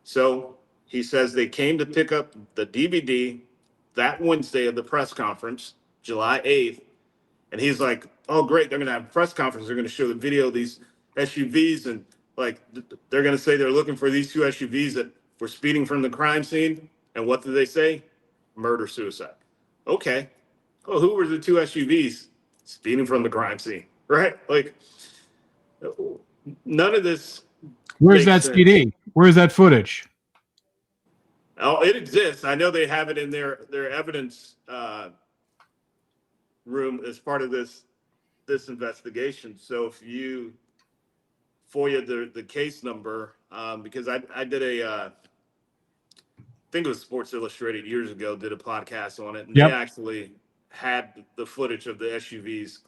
E: So he says they came to pick up the DVD that Wednesday of the press conference, July 8th. And he's like, oh, great, they're going to have a press conference. They're going to show the video of these SUVs. And like, they're going to say they're looking for these 2 SUVs that were speeding from the crime scene. And what did they say? Murder-suicide. Okay. Oh, who were the 2 SUVs speeding from the crime scene? Right? Like, none of this.
D: Where's that CD? Where's that footage?
E: Oh, it exists. I know they have it in their evidence room as part of this investigation. So if you FOIA the case number, because I did I think it was Sports Illustrated years ago, did a podcast on it, and they actually had the footage of the SUVs,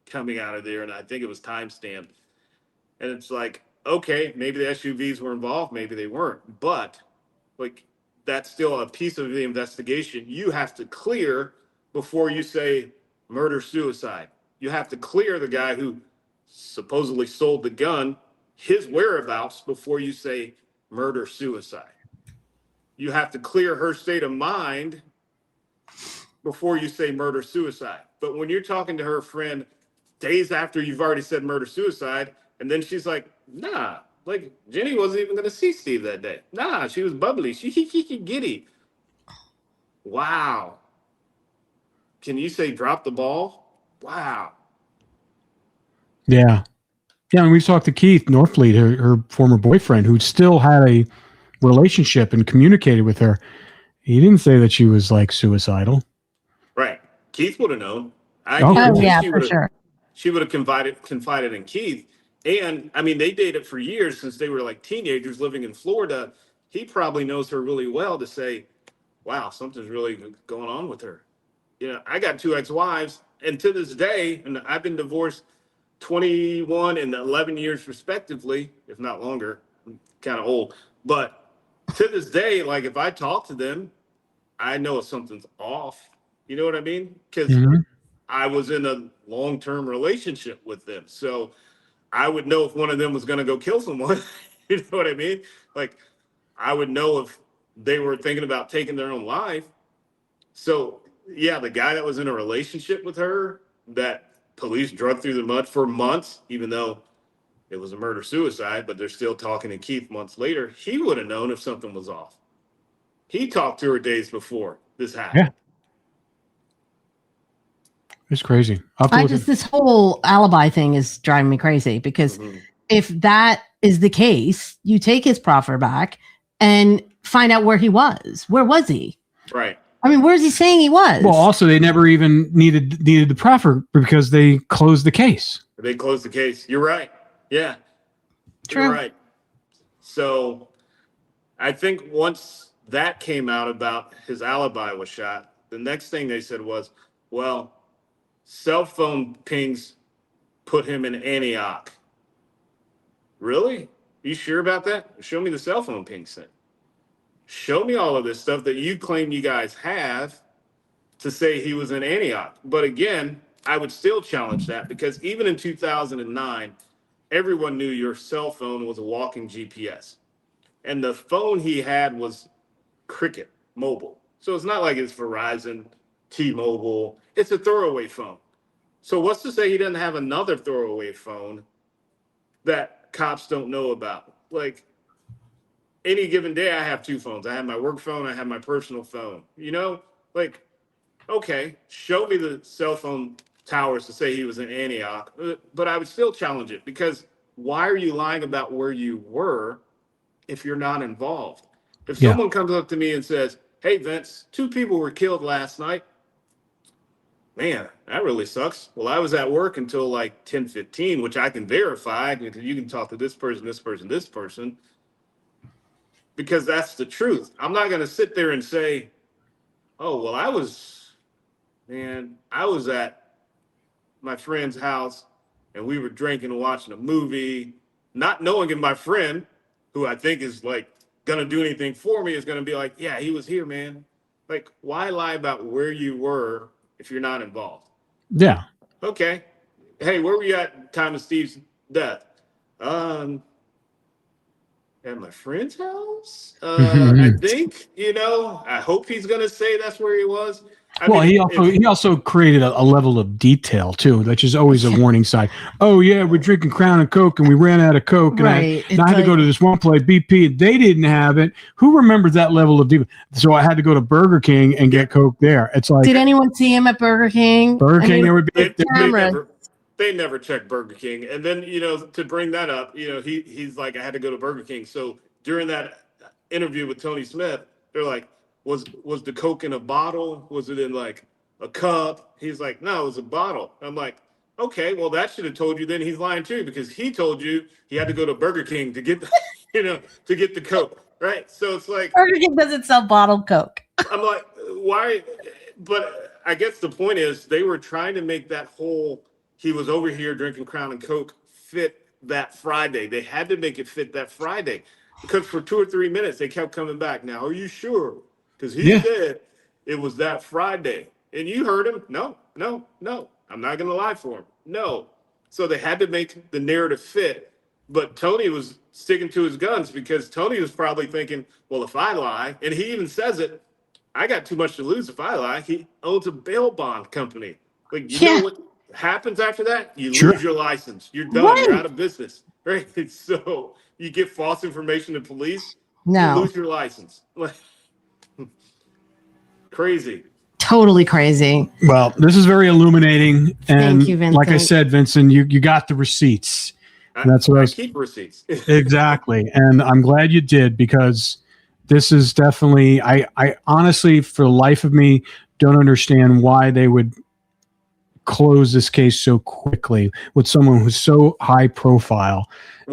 E: coming out of there, and I think it was timestamped. And it's like, okay, maybe the SUVs were involved, maybe they weren't, but like, that's still a piece of the investigation you have to clear before you say murder-suicide. You have to clear the guy who supposedly sold the gun, his whereabouts, before you say murder-suicide. You have to clear her state of mind before you say murder-suicide. But when you're talking to her friend days after you've already said murder-suicide, and then she's like, nah, like Jenny wasn't even going to see Steve that day. Nah, she was bubbly. She giddy. Wow. Can you say drop the ball? Wow.
D: Yeah. Yeah, and we've talked to Keith Northfleet, her former boyfriend, who still had a relationship and communicated with her. He didn't say that she was like suicidal.
E: Right. Keith would have known.
F: For sure.
E: She would have confided in Keith. And I mean, they dated for years since they were like teenagers living in Florida. He probably knows her really well to say, wow, something's really going on with her. I got 2 ex-wives, and to this day, and I've been divorced 21 and 11 years respectively, if not longer. I'm kind of old. But to this day, like if I talk to them, I know if something's off. You know what I mean? Because I was in a long-term relationship with them. So I would know if one of them was going to go kill someone. You know what I mean? Like, I would know if they were thinking about taking their own life. So, yeah, the guy that was in a relationship with her that police drug through the mud for months, even though it was a murder-suicide, but they're still talking to Keith months later, he would have known if something was off. He talked to her days before this happened.
D: Yeah. It's crazy.
F: This whole alibi thing is driving me crazy because if that is the case, you take his proffer back and find out where he was. Where was he?
E: Right.
F: I mean, where's he saying he was?
D: Well, also they never even needed the proffer because they closed the case.
E: They closed the case. You're right. Yeah.
F: True.
E: You're right. So I think once that came out about his alibi was shot, the next thing they said was, well, cell phone pings put him in Antioch. Really? You sure about that? Show me the cell phone pings then. Show me all of this stuff that you claim you guys have to say he was in Antioch. But again, I would still challenge that because even in 2009, everyone knew your cell phone was a walking GPS. And the phone he had was Cricket Mobile. So it's not like it's Verizon, T-Mobile. It's a throwaway phone. So what's to say he doesn't have another throwaway phone that cops don't know about? Like, any given day, I have two phones. I have my work phone. I have my personal phone. You know, like, okay, show me the cell phone towers to say he was in Antioch, but I would still challenge it because why are you lying about where you were if you're not involved? If someone comes up to me and says, hey, Vince, 2 people were killed last night. Man, that really sucks. Well, I was at work until like 10:15, which I can verify because you can talk to this person, this person, this person, because that's the truth. I'm not going to sit there and say, oh, well, I was at my friend's house and we were drinking and watching a movie, not knowing if my friend, who I think is like going to do anything for me, is going to be like, yeah, he was here, man. Like, why lie about where you were if you're not involved?
D: Yeah.
E: Okay. Hey, where were you at the time of Steve's death? At my friend's house? I think, I hope he's going to say that's where he was.
D: He also created a level of detail too, which is always a warning sign. Oh yeah, we're drinking Crown and Coke and we ran out of Coke and I had to go to this one place, BP. They didn't have it. Who remembers that level of detail? So I had to go to Burger King and get Coke there. It's like,
F: did anyone see him at Burger King?
D: There would be
E: they never checked Burger King. And then, to bring that up, he's like, I had to go to Burger King. So during that interview with Tony Smith, they're like, was the Coke in a bottle? Was it in like a cup? He's like, no, it was a bottle. I'm like, okay, well, that should have told you then he's lying too, because he told you he had to go to Burger King to get, to get the Coke, right? So it's like
F: Burger King doesn't sell bottled Coke.
E: I'm like, why? But I guess the point is they were trying to make that whole he was over here drinking Crown and Coke fit that Friday. They had to make it fit that Friday because for 2 or 3 minutes they kept coming back. Now, are you sure? Because he said it was that Friday. And you heard him. No. I'm not going to lie for him. No. So they had to make the narrative fit. But Tony was sticking to his guns because Tony was probably thinking, well, if I lie, and he even says it, I got too much to lose if I lie. He owns a bail bond company. Like, you know what happens after that? You lose your license. You're done. You're out of business. Right? So you give false information to police, you lose your license. Crazy.
F: Totally crazy.
D: Well, this is very illuminating. And
F: thank you, Vincent.
D: Like I said, Vincent, you got the receipts. That's what I
E: keep receipts.
D: Exactly. And I'm glad you did because this is definitely, I honestly, for the life of me, don't understand why they would close this case so quickly with someone who's so high profile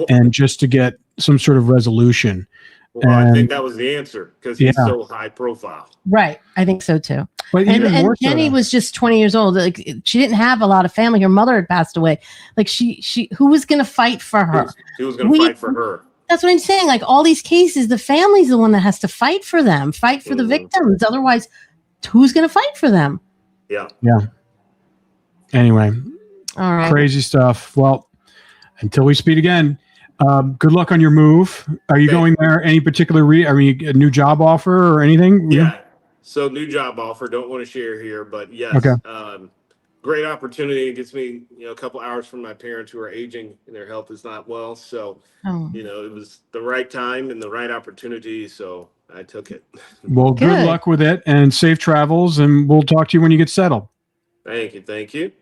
D: and just to get some sort of resolution.
E: Well, I think that was the answer because he's so high profile.
F: Right. I think so too.
D: But
F: and Jenny was just 20 years old. Like, she didn't have a lot of family. Her mother had passed away. Like she who was going to fight for her?
E: Who was going to fight for her?
F: That's what I'm saying. Like all these cases, the family's the one that has to fight for them, fight for the victims. Otherwise, who's going to fight for them?
E: Yeah.
D: Yeah. Anyway.
F: All right.
D: Crazy stuff. Well, until we speak again, good luck on your move. Are you going there? Any particular a new job offer or anything?
E: Yeah. So new job offer. Don't want to share here, but yes.
D: Okay.
E: Great opportunity. It gets me, a couple hours from my parents who are aging and their health is not well. So, it was the right time and the right opportunity. So I took it.
D: Well, good luck with it and safe travels. And we'll talk to you when you get settled.
E: Thank you.